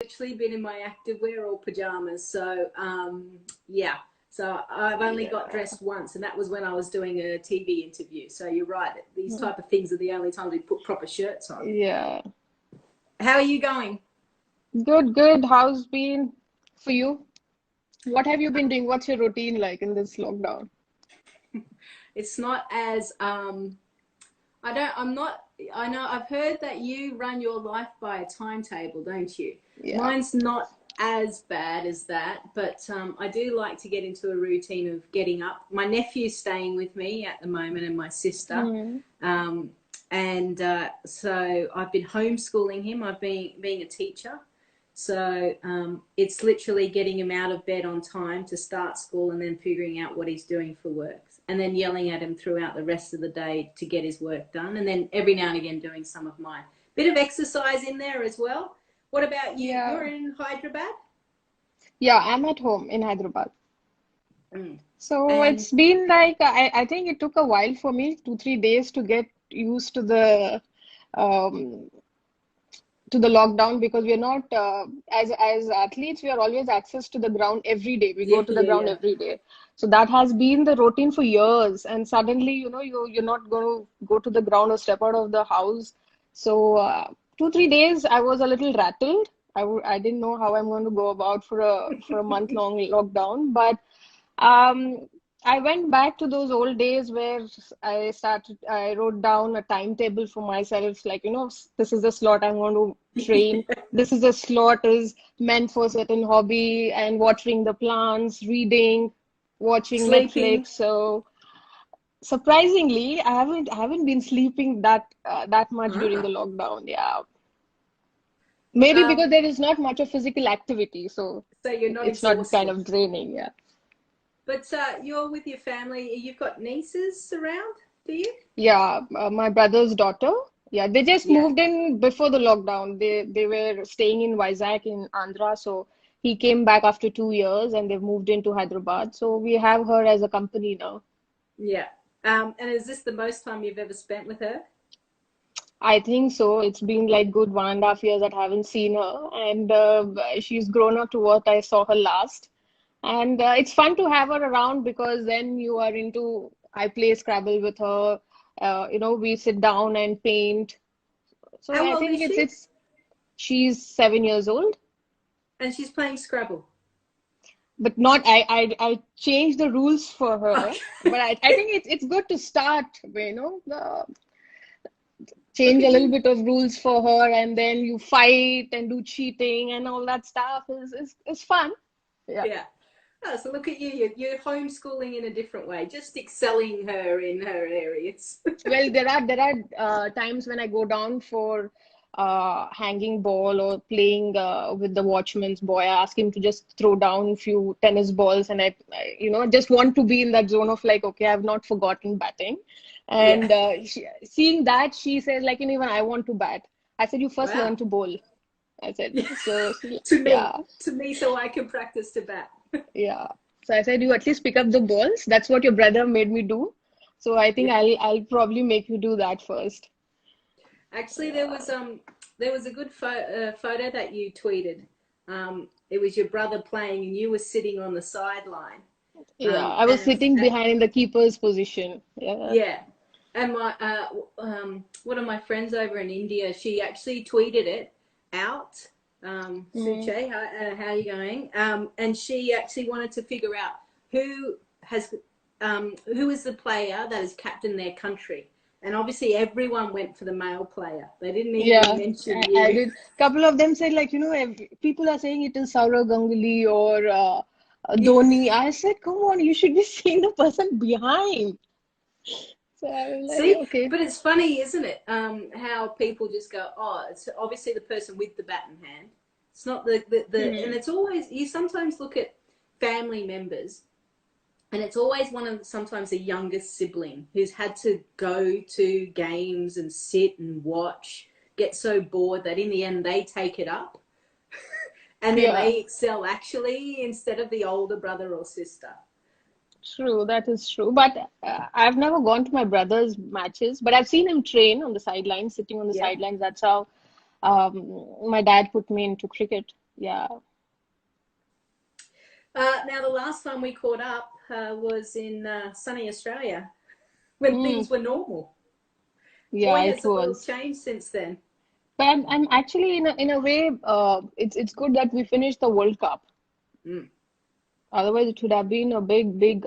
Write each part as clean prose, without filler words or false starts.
literally been in my activewear or pajamas. So yeah. So I've only got Yeah. dressed once, and that was when I was doing a TV interview. So you're right. These Mm. type of things are the only time we put proper shirts on. Yeah. How are you going? Good, good. How's been for you? What have you been doing? What's your routine like in this lockdown? It's not as I don't. I'm not. I know. I've heard that you run your life by a timetable, don't you? Yeah. Mine's not as bad as that, but I do like to get into a routine of getting up. My nephew's staying with me at the moment, and my sister. Hmm. Um, and so I've been homeschooling him. I've been being a teacher. So it's literally getting him out of bed on time to start school and then figuring out what he's doing for work. And then yelling at him throughout the rest of the day to get his work done. And then every now and again doing some of mine. Bit of exercise in there as well. What about you? Yeah. You're in Hyderabad? Yeah, I'm at home in Hyderabad. Mm. So And it's been like I think it took a while for me, 2, 3 days to get used um to the lockdown because we're not as athletes we are always access to the ground every day. We yeah, go to the yeah, ground yeah. every day, so that has been the routine for years, and suddenly you're not going to go to the ground or step out of the house. So 2, 3 days I was a little rattled. I didn't know how I'm going to go about for a month long lockdown, but um, I went back to those old days where I wrote down a timetable for myself, like, this is the slot I'm going to train. This is a slot is meant for certain hobby and watering the plants, reading, watching Sleeping. Netflix. So surprisingly, I haven't been sleeping that much during the Ah. lockdown. Yeah. Maybe Um, because there is not much of physical activity, so so you're not it's not kind exhausted. of draining. Yeah. But you're with your family. You've got nieces around, do you? Yeah, my brother's daughter. Yeah, they just Yeah. moved in before the lockdown. They were staying in Vizag in Andhra, so he came back after 2 years and they've moved into Hyderabad. So we have her as a company now. Yeah. And is this the most time you've ever spent with her? I think so. It's been like good 1.5 years that I haven't seen her, and she's grown up to what I saw her last. And it's fun to have her around because then you are into. I play Scrabble with her. We sit down and paint. So How I old think is it's she? it's she's 7 years old, And she's playing Scrabble. but not I changed the rules for her. Okay. But I think it's good to start, Look change at a little you. bit of rules for her, and then you fight and do cheating and all that stuff is fun. Yeah. Yeah. Oh, so look at you. You're homeschooling in a different way, just excelling her in her areas. Well, there are times when I go down for hanging ball or playing with the watchman's boy. I ask him to just throw down a few tennis balls, and I just want to be in that zone of like, okay, I've not forgotten batting. Yeah. And seeing that, she says like, even I want to bat. I said, you first learn Wow. to bowl. I said, Yeah. so To me. yeah, To me, so I can practice to bat. yeah. So I said, you at least pick up the balls. That's what your brother made me do. So I think Yeah. I'll probably make you do that first. Actually, Yeah. there was a good photo that you tweeted. It was your brother playing, and you were sitting on the sideline. Yeah, I was And sitting behind in the keeper's position. Yeah. yeah, and my one of my friends over in India, she actually tweeted it out. Mm. Suche, how are you going? And she actually wanted to figure out who has who is the player that has captained their country. And obviously, everyone went for the male player. They didn't even Yeah, mention I you. did. Couple of them said like, people are saying it is Saurav Ganguly or Dhoni. I said, come on, you should be seeing the person behind. So I was like, See, okay. but it's funny, isn't it? How people just go, oh, it's obviously the person with the bat in hand. It's not and Hmm. it's always, you sometimes look at family members, and it's always one of sometimes the youngest sibling who's had to go to games and sit and watch, get so bored that in the end they take it up and then Yeah, they excel actually instead of the older brother or sister. true. That is true. But I've never gone to my brother's matches, but I've seen him train on the sidelines, sitting on the Yeah. sidelines. That's how my dad put me into cricket. Yeah. Now, the last time we caught up was in sunny Australia when Mm, things were normal. yeah, Boy, it has the world was. changed since then. But I'm actually in a way, it's good that we finished the World Cup. Mm. Otherwise, it would have been a big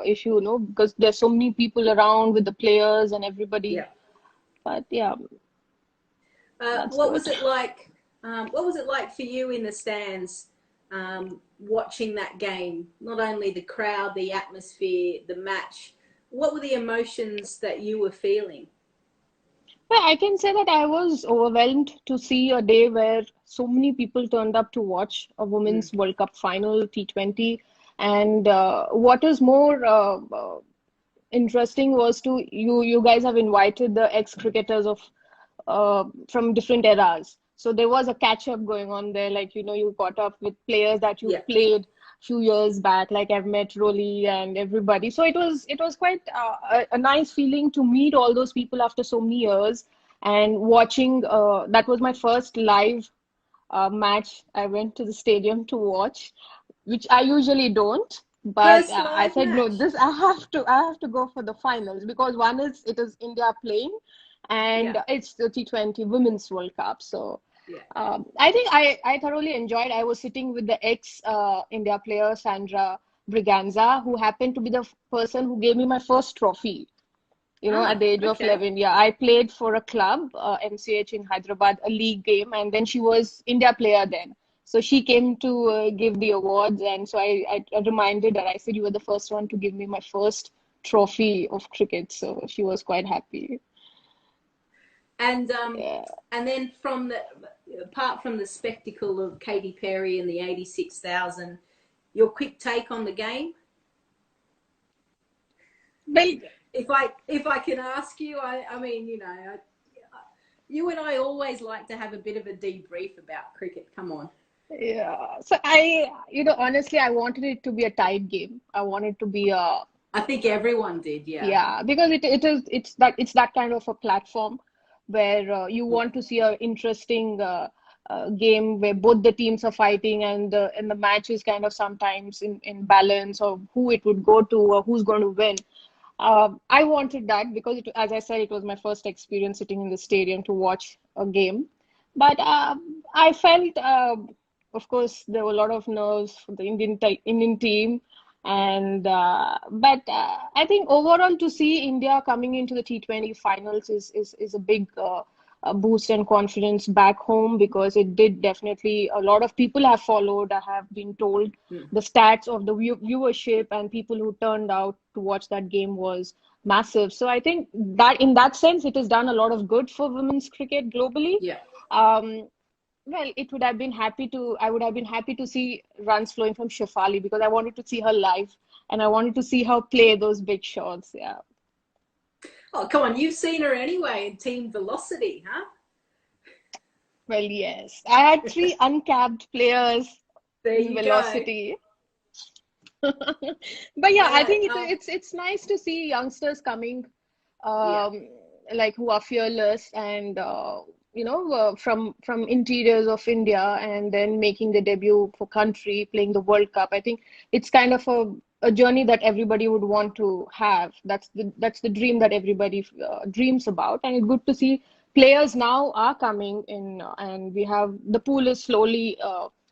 issue, you know, because there's so many people around with the players and everybody. Yeah. But yeah, that's What good. was it like? What was it like for you in the stands watching that game? Not only the crowd, the atmosphere, the match. What were the emotions that you were feeling? Well, I can say that I was overwhelmed to see a day where so many people turned up to watch a Mm. Women's World Cup final, T20. And what is more interesting was to you guys have invited the ex-cricketers of from different eras. So there was a catch up going on there. Like, you know, you caught up with players that you Yeah. played few years back, like I've met Rolly and everybody. So it was quite a nice feeling to meet all those people after so many years and watching. That was my first live match. I went to the stadium to watch, which I usually don't. But First I live said no. match. This I have to go for the finals because one is it is India playing, Yeah. and it's the T20 Women's World Cup. So Yeah. I think I thoroughly enjoyed. I was sitting with the ex India player Sandra Briganza, who happened to be the person who gave me my first trophy. You know, at Oh, the age of okay. 11. Yeah, I played for a club, MCH in Hyderabad, a league game, and then she was India player then. So she came to give the awards, and so I reminded her. I said, "You were the first one to give me my first trophy of cricket." So she was quite happy. And Yeah. and then apart from the spectacle of Katy Perry and the 86,000, your quick take on the game. Well, If I can ask you, I mean, you and I always like to have a bit of a debrief about cricket. Come on. yeah. So honestly, I wanted it to be a tight game. I wanted to be a I think everyone did, yeah. Yeah, because it's that kind of a platform where you Yeah. want to see a interesting game where both the teams are fighting and the match is kind of sometimes in balance of who it would go to or who's going to win. I wanted that because as I said, it was my first experience sitting in the stadium to watch a game. But I felt, of course, there were a lot of nerves for the Indian team, and but I think overall to see India coming into the T20 finals is a big boost and confidence back home because it did definitely a lot of people have followed. I have been told Mm. the stats of the viewership and people who turned out to watch that game was massive. So I think that in that sense, it has done a lot of good for women's cricket globally. Yeah. Um, well, I would have been happy to see runs flowing from Shefali because I wanted to see her live and I wanted to see her play those big shots. Yeah. Oh, come on. You've seen her anyway in Team Velocity, huh? Well, yes. I had three uncapped players There in you go. Velocity. But yeah, I Uh, think um, it's nice to see youngsters coming, yeah. um, like who are fearless and from interiors of India and then making the debut for country, playing the World Cup. I think it's kind of a journey that everybody would want to have. That's the dream that everybody dreams about, and it's good to see players now are coming in, and we have the pool is slowly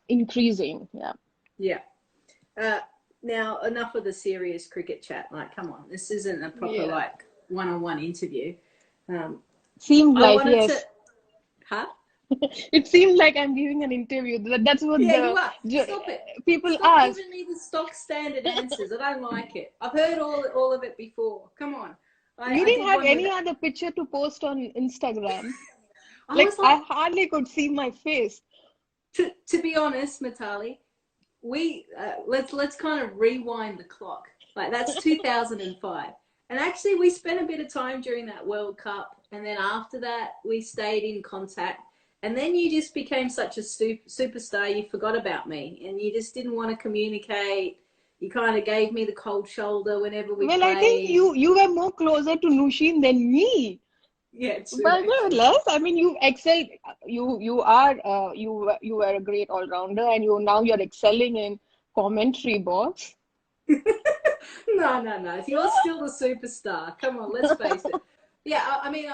increasing. Yeah. Yeah. Uh, Now, enough of the serious cricket chat. Like, come on. This isn't a proper, Yeah. like, one-on-one interview. Um, Seemed I like, wanted to, yes. huh? It seemed like I'm giving an interview. That's what Yeah, you the are. Stop it. people Stop ask. giving me the stock standard answers. I don't like it. I've heard all of it before. Come on. You I didn't did have one with, any other picture to post on Instagram. I Like was like, I hardly could see my face. to be honest, Matali, let's kind of rewind the clock. Like that's 2005. And actually we spent a bit of time during that World Cup, and then after that we stayed in contact. And then you just became such a superstar, you forgot about me and you just didn't want to communicate. You kind of gave me the cold shoulder whenever we Well, I think played. you were more closer to Nushin than me. Yeah, two But actually. nevertheless, I mean, you excelled. You were a great all rounder, and you're excelling in commentary box. No, no, no. You're still the superstar. Come on, let's face it. Yeah, I mean,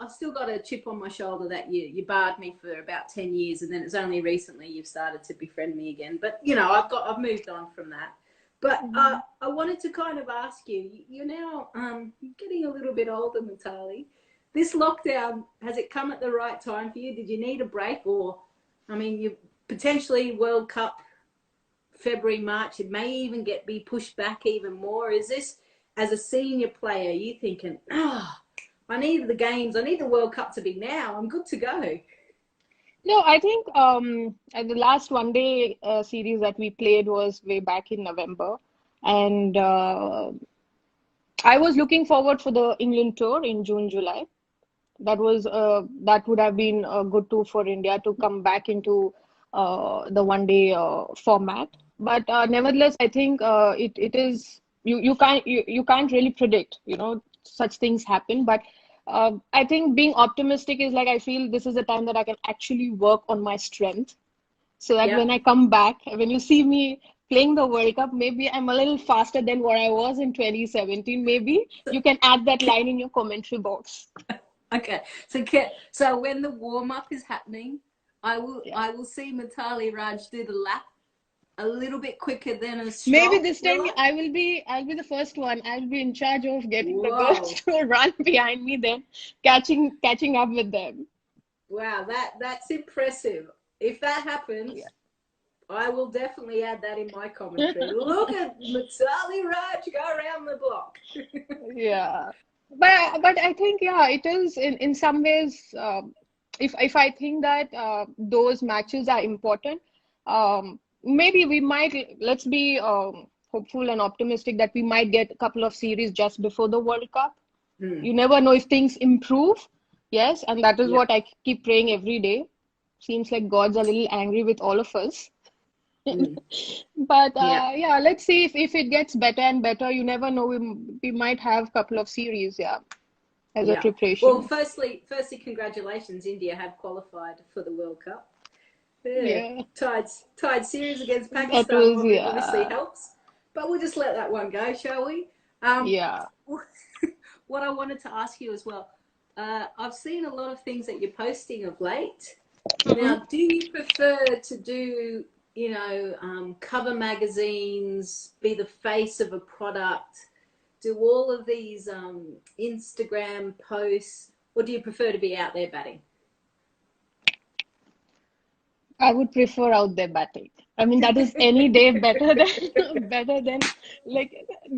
I've still got a chip on my shoulder that you barred me for about 10 years, and then it's only recently you've started to befriend me again. But, I've moved on from that. But Mhm. I wanted to kind of ask you, you're now getting a little bit older, Mitali. This lockdown, has it come at the right time for you? Did you need a break? Or, I mean, you potentially World Cup February, March, it may even be pushed back even more. Is this, as a senior player, you thinking, I need the games, I need the World Cup to be now, I'm good to go? No, I think the last one day series that we played was way back in November, and I was looking forward for the England tour in June, July. That would have been a good tour for India to come back into the one day format. But nevertheless, I think it is you can't really predict, such things happen. But I think being optimistic is like I feel this is a time that I can actually work on my strength so that Yep. when I come back, when you see me playing the World Cup, maybe I'm a little faster than what I was in 2017. Maybe you can add that line in your commentary box. Okay. So when the warm up is happening, I will Yeah. I will see Mitali Raj do the lap a little bit quicker than a Maybe stroll, this time will I? I'll be the first one. I'll be in charge of getting the girls Whoa. to run behind me, then catching up with them. Wow, that's impressive. If that Yeah. happens, I will definitely add that in my commentary. Look at Mitali Raj go around the block. Yeah. But I think yeah, it is in some ways if I think that those matches are important, maybe we might let's be hopeful and optimistic that we might get a couple of series just before the World Cup. Hmm. You never know if things improve. Yes, and that is Yeah. what I keep praying every day. Seems like God's a little angry with all of us. Mm. But Yeah. yeah, let's see if it gets better and better. You never know. We might have a couple of series, yeah, as a Yeah. Well, preparation. firstly, congratulations. India have qualified for the World Cup. Yeah. Yeah, Tied series against that Pakistan was obviously yeah, helps, but we'll just let that one go, shall we? Um, yeah. what I wanted to ask you as well, I've seen a lot of things that you're posting of late. Mhm. Now, do you prefer to do, cover magazines, be the face of a product, do all of these Instagram posts, or do you prefer to be out there batting? I would prefer out there batting. I mean, that is any day better than better than like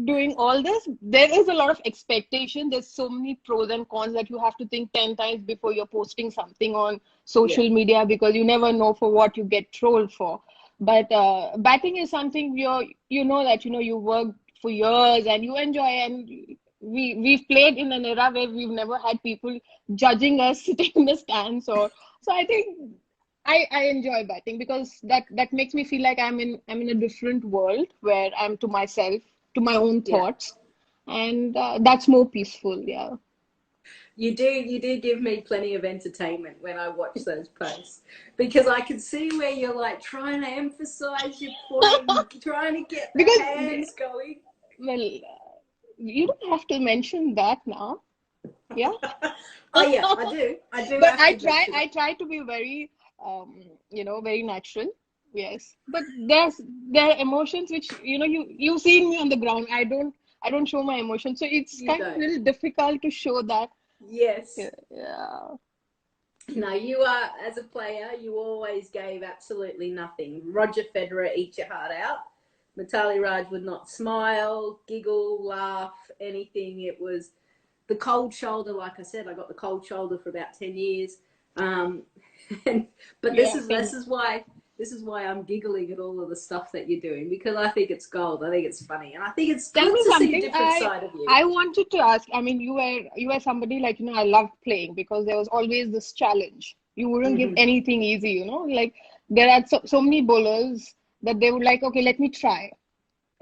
doing all this. There is a lot of expectation. There's so many pros and cons that you have to think 10 times before you're posting something on Yeah, social media because you never know for what you get trolled for. But batting is something you know that you work for years and you enjoy and we've played in an era where we've never had people judging us sitting in the stands or so I think I enjoy batting because that makes me feel like I'm in a different world where I'm to myself, to my own yeah. thoughts, and that's more peaceful. Yeah. You do give me plenty of entertainment when I watch those posts because I can see where you're like trying to emphasize your point, trying to get the Because hands going. well, you don't have to mention that now. Yeah. Oh yeah, I do But have to mention I it. try to be very very natural. Yes. But there are emotions which you've seen me on the ground. I don't show my emotions. So it's You kind of a don't. little difficult to show that. Yes. Yeah. Yeah. No, you are, as a player, you always gave absolutely nothing. Roger Federer, eat your heart out. Mitali Raj would not smile, giggle, laugh, anything. It was the cold shoulder. Like I said, I got the cold shoulder for about 10 years. Um, and, but this Yeah, is same. this is why this is why I'm giggling at all of the stuff that you're doing because I think it's gold. I think it's funny, and I think it's Tell good me to see a something. different I side of you. I wanted to ask. I mean, you were somebody like I loved playing because there was always this challenge. You wouldn't give Mm-hmm. anything easy, Like there are so many bowlers that they would okay, let me try,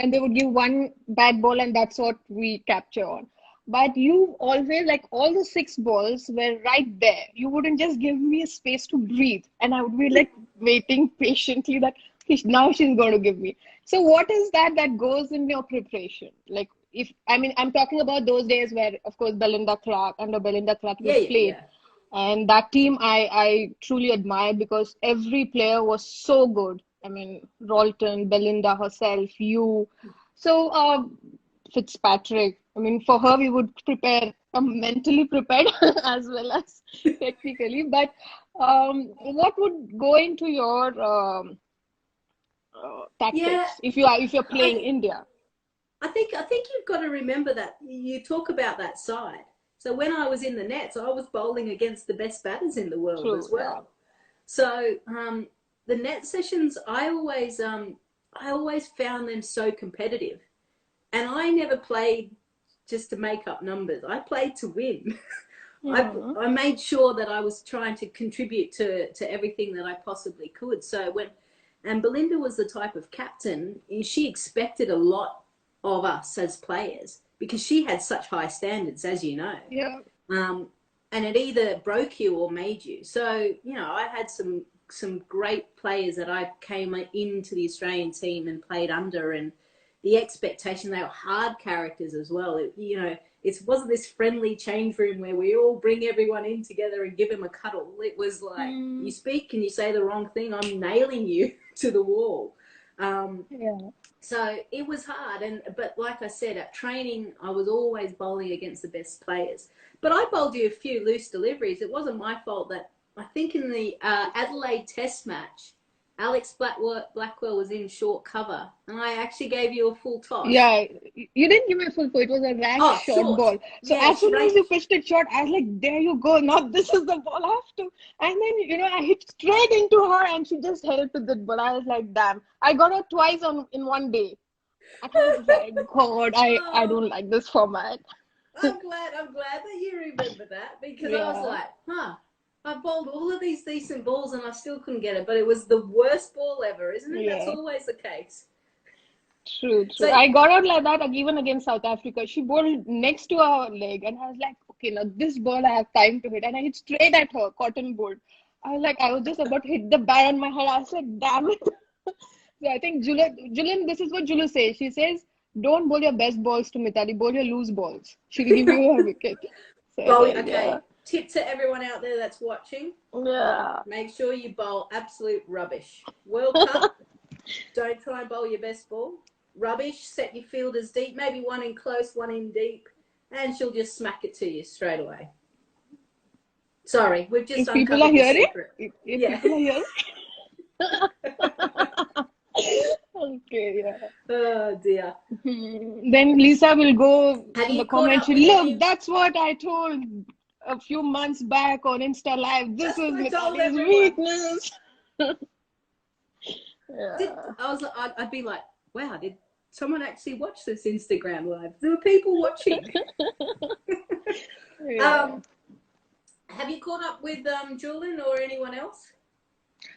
and they would give one bad ball, and that's what we capture on. but you always, like, all the 6 balls were right there. You wouldn't just give me a space to breathe, and I would be like waiting patiently that "Okay, now she's going to give me." So what is that goes in your preparation? Like, if I mean, I'm talking about those days where, of course, Belinda Clark, under Belinda Clark, you Yeah, yeah, played. yeah. And that team I truly admired because every player was so good. I mean, Rolton, Belinda herself, you. So, Fitzpatrick, I mean, for her, we would prepare, mentally prepared as well as technically. But what would go into your Yeah, tactics if you're I playing think India? I think you've got to remember that you talk about that side. So when I was in the nets, I was bowling against the best batters in the world True, as yeah. well. So the net sessions, I always found them so competitive, and I never played just to make up numbers. I played to win. I Hmm. I made sure that I was trying to contribute to everything that I possibly could. So and Belinda was the type of captain, she expected a lot of us as players because she had such high standards, as you know. Yeah. Um, and it either broke you or made you. So, I had some great players that I came into the Australian team and played under, and the expectation, they were hard characters as well. It wasn't this friendly change room where we all bring everyone in together and give them a cuddle. It was like, you Mm, speak and you say the wrong thing, I'm nailing you to the wall. Um, yeah. so it was hard, but like I said, at training, I was always bowling against the best players. But I bowled you a few loose deliveries. It wasn't my fault that I think in the Adelaide Test match, Alex Blackwell was in short cover, and I actually gave you a full toss. Yeah, you didn't give me a full point. It was a rank Oh, short short. ball. So Yeah, as soon as right. you pitched it short, I was like, there you go. Now this is the ball I have to. And then, I hit straight into her and she just held to the ball. I was like, damn. I got her twice in one day. And I was like, God, I Oh, don't like this format. I'm glad that you remember that because I was Yeah, like, I bowled all of these decent balls and I still couldn't get it, but it was the worst ball ever, isn't it? That's yeah. always the case. True, true. So I got out like that even against South Africa. She bowled next to her leg, and I was like, okay, now this ball I have time to hit. And I hit straight at her, cotton ball. I was just about to hit the bat on my head. I was like, damn it. So I think Julian, this is what Julu says. She says, don't bowl your best balls to Mitali, bowl your loose balls. She'll give you a wicket. So I was bowl, like, yeah. okay. Tip to everyone out there that's watching: Yeah. make sure you bowl absolute rubbish. World Cup, don't try and bowl your best ball. Rubbish. Set your fielders deep, maybe one in close, one in deep, and she'll just smack it to you straight away. Sorry, we've just If people are uncovered the hearing, secret. if Yeah. people are hearing. Okay, yeah. Oh dear. Then Lisa will go Have in the you caught comment. up with Look, any? that's what I told a few months back on Insta Live. This That's is what I told Mitali's everyone. weakness. Yeah. I'd be like, wow, did someone actually watch this Instagram live? There were people watching. Yeah. um, have you caught up with Julian or anyone else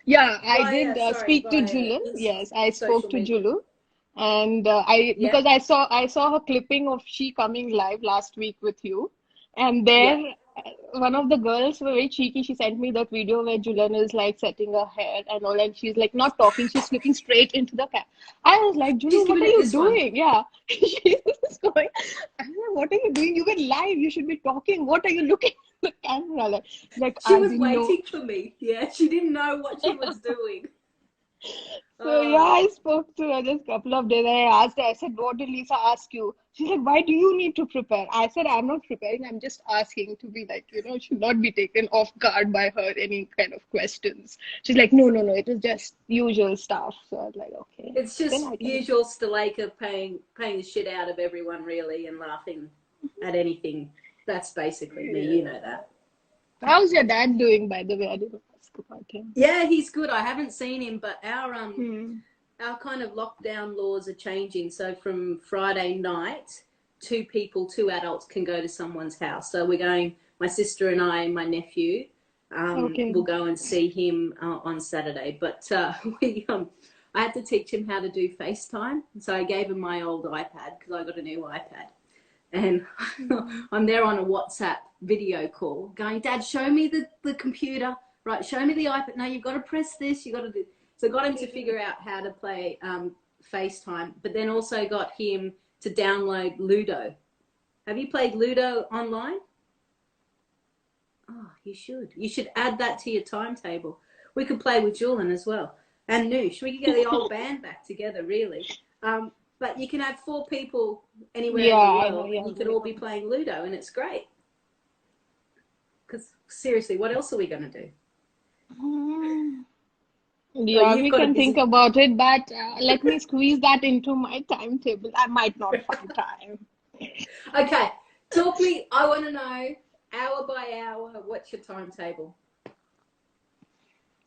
Yeah, I did via speak to Julu. Yes, I spoke social to media? Julu. And I Yeah, because I saw her clipping of she coming live last week with you, and yeah. there one of the girls were very cheeky. She sent me that video where Julian is like setting her hair and all, and she's like not talking. She's looking straight into the camera. I was like, She's Julian, what giving are it you this one. doing? Yeah, she's going. I was like, what are you doing? You were live. You should be talking. What are you looking at the camera like? She I was didn't know. waiting for me. Yeah, she didn't know what she was doing. So yeah, Oh, I spoke to her just a couple of days. I asked her, I said, what did Lisa ask you? She's like, why do you need to prepare? I said, I'm not preparing. I'm just asking to be like, should not be taken off guard by her, any kind of questions. She's like, no, no, no, it was just usual stuff. So I was like, okay, it's then just I can. usual Staleka paying the shit out of everyone really and laughing at anything. That's basically me. You know Yeah. that. How's your dad doing, by the way? I didn't ask about him. Yeah, he's good. I haven't seen him, but Hmm. our kind of lockdown laws are changing. So from Friday night, two adults can go to someone's house. So we're going, my sister and I and my nephew, Okay. will go and see him on Saturday. But I had to teach him how to do FaceTime. So I gave him my old iPad because I got a new iPad. And Mm. I'm there on a WhatsApp video call going, Dad, show me the computer, right? Show me the iPad. No, you've got to press this. You got to do. So I got him to figure out how to play FaceTime, but then also got him to download Ludo. Have you played Ludo online? Oh, you should. You should add that to your timetable. We could play with Julian as well. And Noosh. We could get the old band back together, really. But you can have 4 people anywhere Yeah, in the I know. world, Yeah, and you could all be playing Ludo, and it's great. Because seriously, what else are we going to do? mm. Oh, Yeah, you've we got a can think busy. about it, but let me squeeze that into my timetable. I might not find time. Okay, talk me. I want to know hour by hour. What's your timetable?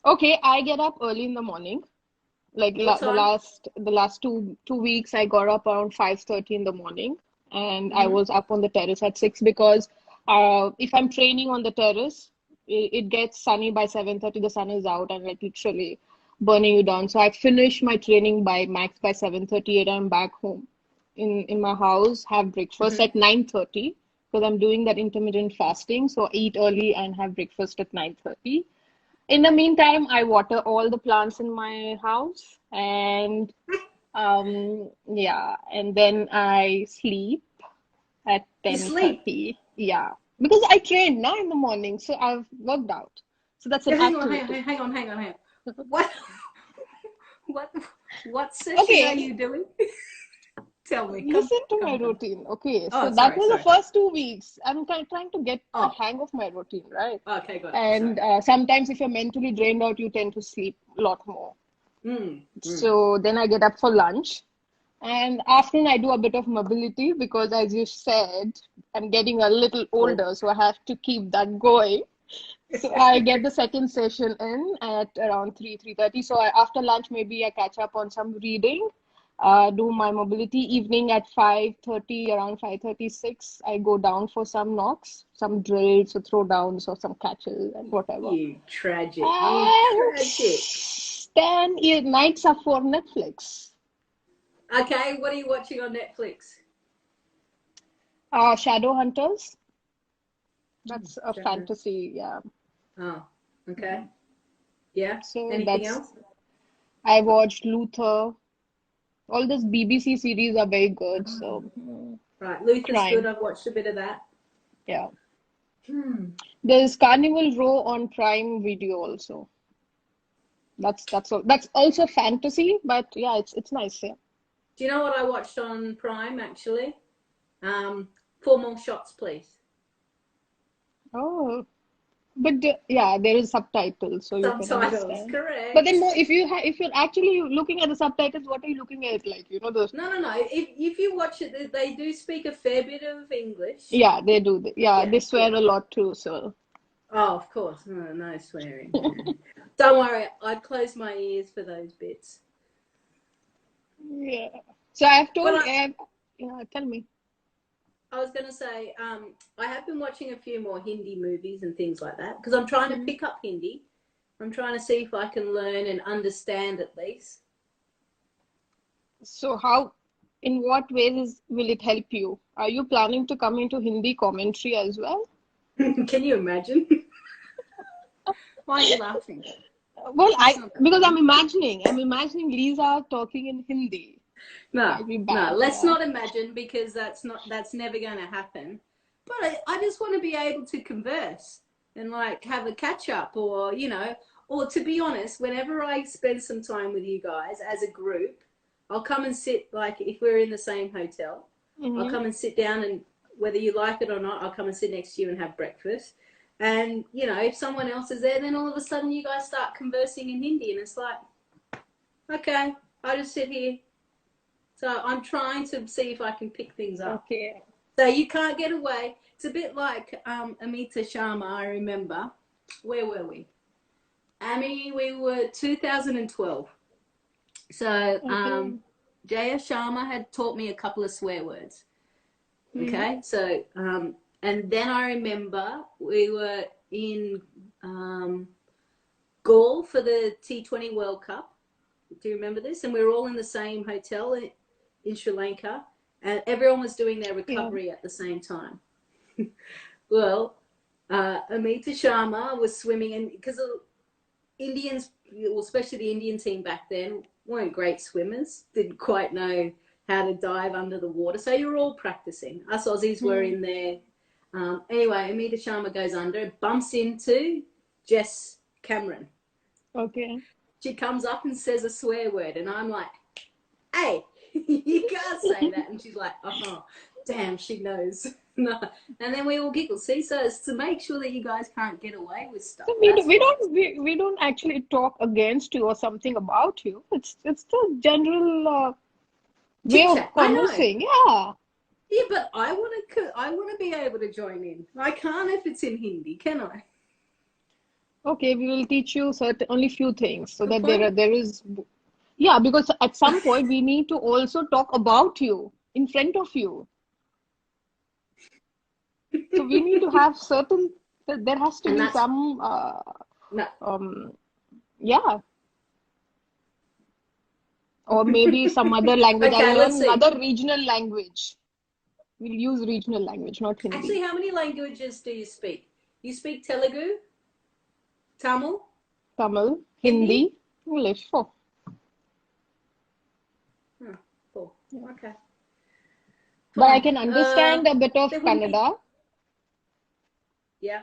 Okay, I get up early in the morning. Like What time? the last two weeks, I got up around 5:30 in the morning, and I Mm-hmm. was up on the terrace at 6 because if I'm training on the terrace, it gets sunny by 7:30. The sun is out and like literally burning you down. So I finish my training by max by 7:38. I'm back home in my house, have breakfast Mm-hmm. at 9:30 because I'm doing that intermittent fasting. So eat early and have breakfast at 9:30. In the meantime, I water all the plants in my house and yeah, and then I sleep at You sleep. 10:30. Yeah, because I trained now in the morning, so I've worked out. So that's an Hang on, activity. hang on. What? What? What session are Okay, you doing? Tell me. listen to my Come on. routine. Okay, so Oh, that was the sorry. first 2 weeks. I'm trying to get a Oh, hang of my routine, right? okay, got it. Sorry. And sometimes if you're mentally drained out, you tend to sleep a lot more. Mm, mm. So then I get up for lunch. And afternoon, I do a bit of mobility because, as you said, I'm getting a little Oh. older, so I have to keep that going. So I get the second session in at around 3:30. So after lunch, maybe I catch up on some reading, do my mobility. Evening at 5:30, around 5:36, I go down for some knocks, some drills or throwdowns or some catches and whatever. You tragic. You And tragic. then nights are for Netflix. Okay, what are you watching on Netflix? Shadowhunters. That's a Shadow. fantasy, yeah. Oh, okay. Yeah. So Anything that's else? I watched Luther. All those BBC series are very good. Oh, So right. Luther's good. crime, I've watched a bit of that. yeah. Hmm. There's Carnival Row on Prime Video also. That's also fantasy, but yeah, it's nice. Yeah. Do you know what I watched on Prime actually? 4 More Shots, Please. Oh, but yeah, there is subtitles, so you can Subtitles, understand. But then correct. more, if you're actually looking at the subtitles, what are you looking at? Like, the No. If you watch it, they do speak a fair bit of English. yeah, they do. Yeah, Yeah, they swear yeah. a lot too. So Oh, of course. No, no swearing. Don't worry, I'd close my ears for those bits. yeah. So I've But told. Yeah, tell me. I was going to say, I have been watching a few more Hindi movies and things like that because I'm trying to Mhm. pick up Hindi. I'm trying to see if I can learn and understand at least. So in what ways will it help you? Are you planning to come into Hindi commentary as well? Can you imagine? Why are you laughing? Well, That's not because funny. I'm imagining Lisa talking in Hindi. No, Might be no. bad, Let's yeah. not imagine because that's never going to happen. But I just want to be able to converse and like have a catch up, or to be honest, whenever I spend some time with you guys as a group, I'll come and sit. Like if we're in the same hotel, I'll Mm-hmm. come and sit down, and whether you like it or not, I'll come and sit next to you and have breakfast. And if someone else is there, then all of a sudden you guys start conversing in Hindi, and it's like, okay, I just sit here. So I'm trying to see if I can pick things up. Okay. So you can't get away. It's a bit like Amita Sharma, I remember. Where were we? Amy, we were 2012. So Okay. Jaya Sharma had taught me a couple of swear words. Mm-hmm. Okay, so and then I remember we were in Gaul for the T20 World Cup. Do you remember this? And we were all in the same hotel in Sri Lanka. and everyone was doing their Yeah. recovery at the same time. Well, Amita Sharma was swimming, and because Indians, well, especially the Indian team back then, weren't great swimmers, didn't quite know how to dive under the water. So you were all practicing. Us Aussies were in there. Anyway, Amita Sharma goes under, bumps into Jess Cameron. Okay. She comes up and says a swear word, and I'm like, hey, you can't say that. And she's like, oh, damn, she knows. No. And then we all giggle. See, so it's to make sure that you guys can't get away with stuff. So we don't actually talk against you or something about you. It's the general way of Chit-chat. I know. conversing. Yeah. Yeah, but I want to be able to join in. I can't if it's in Hindi, can I? Okay, we will teach you only few things so Good that point. there is, yeah, because at some point we need to also talk about you in front of you. So we need to have there has to And be that's some, no. yeah, or maybe some other language. I'll Okay, let's learn see. another regional language. We'll use regional language, not Hindi. Actually, how many languages do you speak? You speak Telugu, Tamil, Tamil, Hindi? Hindi, English. Oh, Oh, cool. Okay. but I Fine. can understand a bit of There wouldn't be, Kannada. yeah.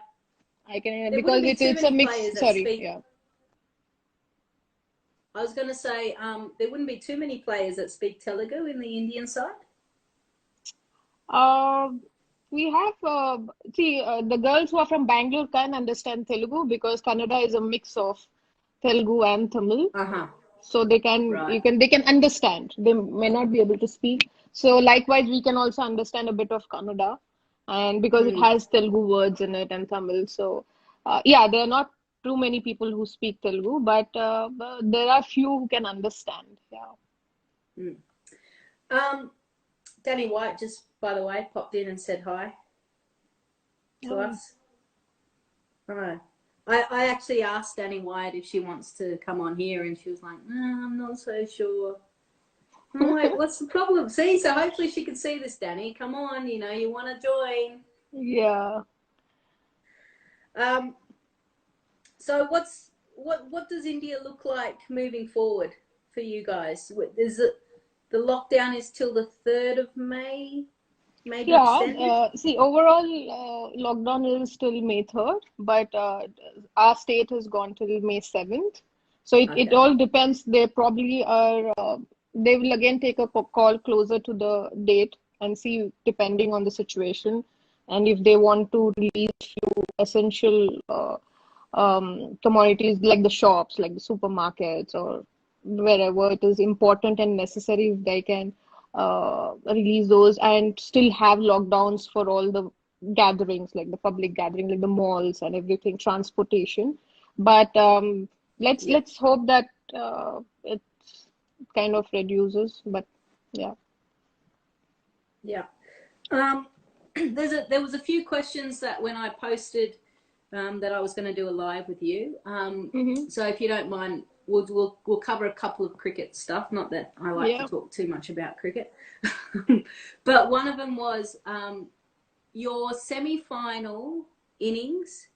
I can, There because wouldn't be too it's a many mix. players that Sorry, speak. yeah. I was going to say there wouldn't be too many players that speak Telugu in the Indian side. Uh, we have the girls who are from Bangalore can understand Telugu because Kannada is a mix of Telugu and Tamil. Uh-huh. So they can Right. they can understand. They may not be able to speak. So likewise, we can also understand a bit of Kannada, and because it has Telugu words in it and Tamil. So yeah, there are not too many people who speak Telugu, but there are few who can understand. Yeah. Danny White just, by the way, popped in and said hi to Oh. us. Right. I actually asked Danny White if she wants to come on here, and she was like, "No, I'm not so sure." I'm like, "What's the problem?" See, so hopefully she can see this, Danny. Come on, you want to join. Yeah. So what does India look like moving forward for you guys? Is it the lockdown is till the 3rd of May, maybe extended? See, overall, lockdown is till May 3rd, but our state has gone till May 7th. So it Okay. all depends. They probably are, they will again take a call closer to the date and see, depending on the situation. And if they want to release few essential commodities like the shops, like the supermarkets, or wherever it is important and necessary, if they can release those and still have lockdowns for all the gatherings, like the public gathering, like the malls and everything, transportation. But let's hope that it kind of reduces. But yeah. Yeah. There was a few questions that when I posted that I was going to do a live with you. So if you don't mind, we'll cover a couple of cricket stuff. Not that I like to talk too much about cricket, but one of them was your semi-final innings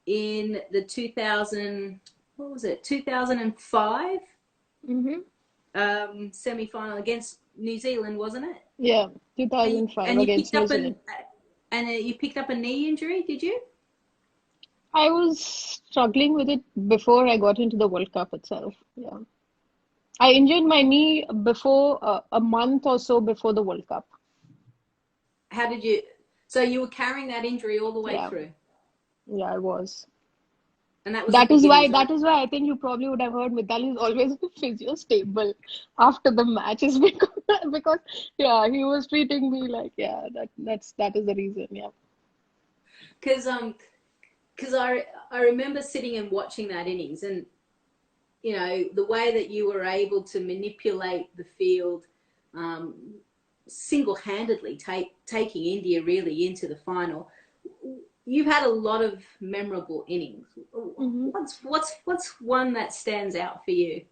in the 2005 semi-final against New Zealand, wasn't it? Yeah, 2005 and you against picked New up Zealand. you picked up a knee injury, did you? I was struggling with it before I got into the World Cup itself. Yeah. I injured my knee before a month or so before the World Cup. How did you? So you were carrying that injury all the way through. Yeah, I was. And that was that is why I think you probably would have heard Mithali is always physio stable after the matches because yeah, he was treating me like that is the reason. Yeah. Because I remember sitting and watching that innings, and the way that you were able to manipulate the field single-handedly, taking India really into the final. You've had a lot of memorable innings. What's one that stands out for you?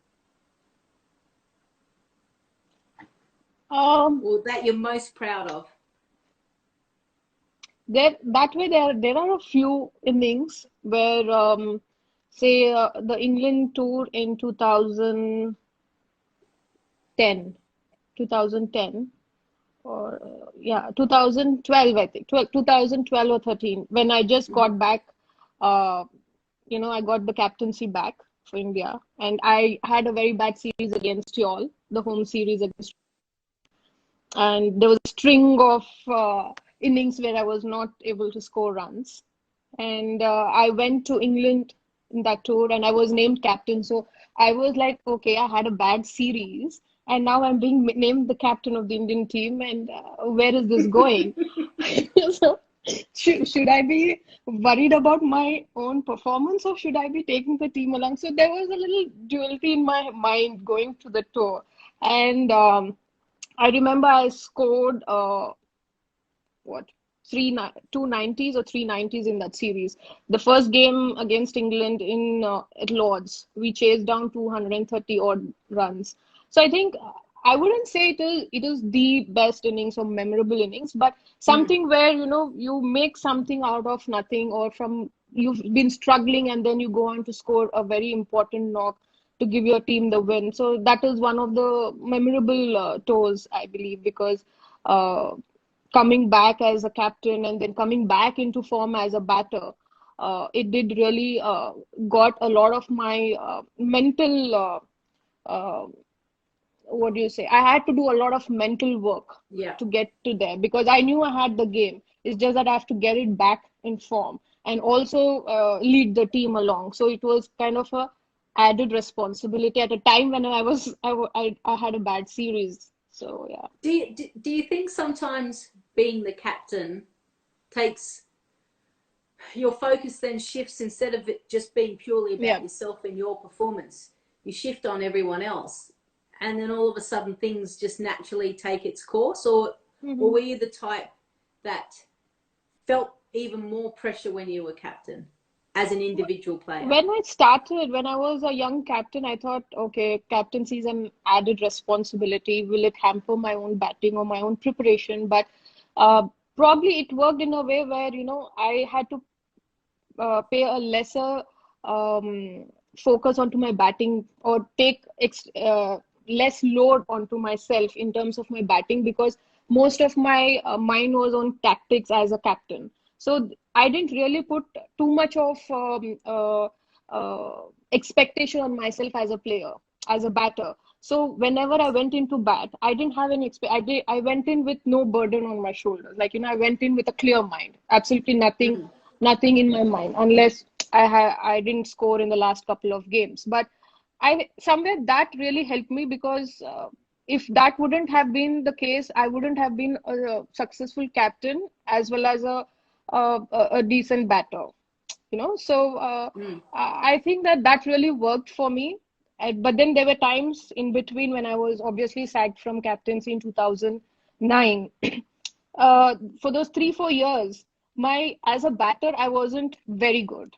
or that you're most proud of? There are a few innings where say the England tour in 2010 or yeah 2012 I think 2012 or 13 when I just Hmm. got back uh, I got the captaincy back for India and I had a very bad series against you all, the home series against, and there was a string of innings where I was not able to score runs. And I went to England in that tour and I was named captain. So I was like, okay, I had a bad series and now I'm being named the captain of the Indian team. And where is this going? So should I be worried about my own performance or should I be taking the team along? So there was a little duality in my mind going to the tour. And I remember I scored what 290s or 390s in that series. The first game against England in at Lords, we chased down 230 odd runs. So I think I wouldn't say it is the best innings or memorable innings, but Mm. something where you make something out of nothing or from you've been struggling and then you go on to score a very important knock to give your team the win. So that is one of the memorable tours, I believe, because uh, coming back as a captain and then coming back into form as a batter, it did really got a lot of my mental, uh, what do you say? I had to do a lot of mental work Yeah. to get to there because I knew I had the game. It's just that I have to get it back in form and also lead the team along. So it was kind of a added responsibility at a time when I had a bad series. So yeah. Do you think sometimes being the captain takes your focus then shifts instead of it just being purely Yeah. about yourself and your performance, you shift on everyone else, and then all of a sudden things just naturally take its course, or Mhm. were you the type that felt even more pressure when you were captain as an individual player? When I was a young captain, I thought, okay, captaincy is an added responsibility. Will it hamper my own batting or my own preparation? But uh, probably it worked in a way where, I had to pay a lesser um, focus onto my batting or take less load onto myself in terms of my batting because most of my mind was on tactics as a captain. So I didn't really put too much of expectation on myself as a player, as a batter. So whenever I went into bat, I didn't have any I went in with no burden on my shoulders. Like, I went in with a clear mind, absolutely Mm. nothing in my mind unless I didn't score in the last couple of games. But I somewhere that really helped me because if that wouldn't have been the case, I wouldn't have been a successful captain as well as a decent batter. So Mm. I think that really worked for me. But then there were times in between when I was obviously sacked from captaincy in 2009. For those 3 4 years, my as a batter, I wasn't very good.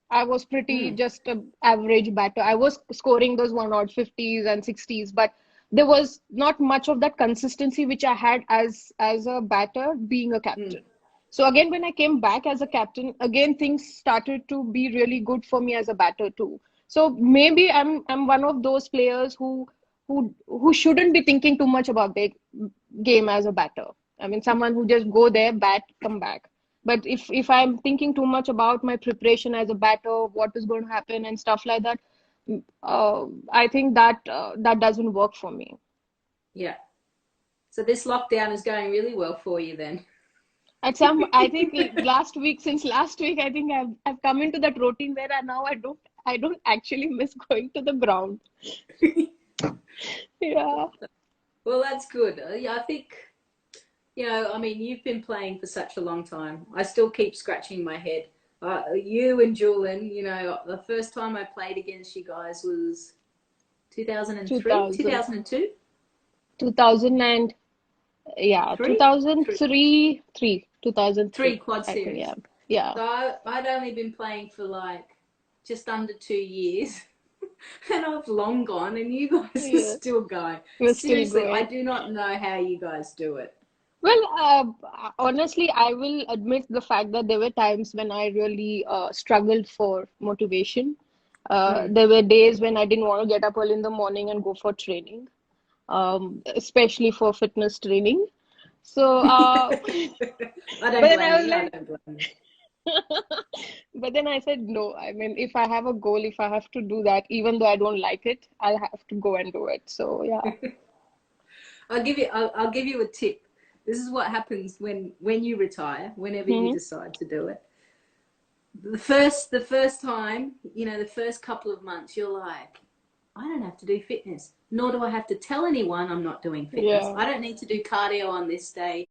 I was pretty Mm. just a average batter. I was scoring those one odd 50s and 60s, but there was not much of that consistency which I had as a batter being a Mm. captain. So again, when I came back as a captain, again things started to be really good for me as a batter too. So maybe I'm one of those players who shouldn't be thinking too much about their game as a batter. I mean, someone who just go there, bat, come back. But if I'm thinking too much about my preparation as a batter, what is going to happen and stuff like that, I think that doesn't work for me. Yeah. So this lockdown is going really well for you then. I think since last week, I think I've come into that routine where now I don't actually miss going to the ground. Yeah. Well, that's good. Yeah, I think, I mean, you've been playing for such a long time. I still keep scratching my head. You and Julian, the first time I played against you guys was 2003, 2000, 2002, 2000 and yeah, three, three, 2003, three 2003, quad I think, yeah. series. Yeah. So I'd only been playing for like just under 2 years. And I've long gone, and you guys are Yeah, still going. we're still Seriously, I going. do not know how you guys do it. Well, honestly, I will admit the fact that there were times when I really struggled for motivation. Mm. There were days when I didn't want to get up early in the morning and go for training, especially for fitness training. So, I but don't then blame I was you. I like, don't blame you. but then I said, no. I mean, if I have a goal, if I have to do that, even though I don't like it, I'll have to go and do it. So, yeah. I'll give you a tip. This is what happens when you retire, whenever you Hmm. decide to do it. The first time, the first couple of months, you're like, I don't have to do fitness, nor do I have to tell anyone I'm not doing fitness. Yeah. I don't need to do cardio on this day.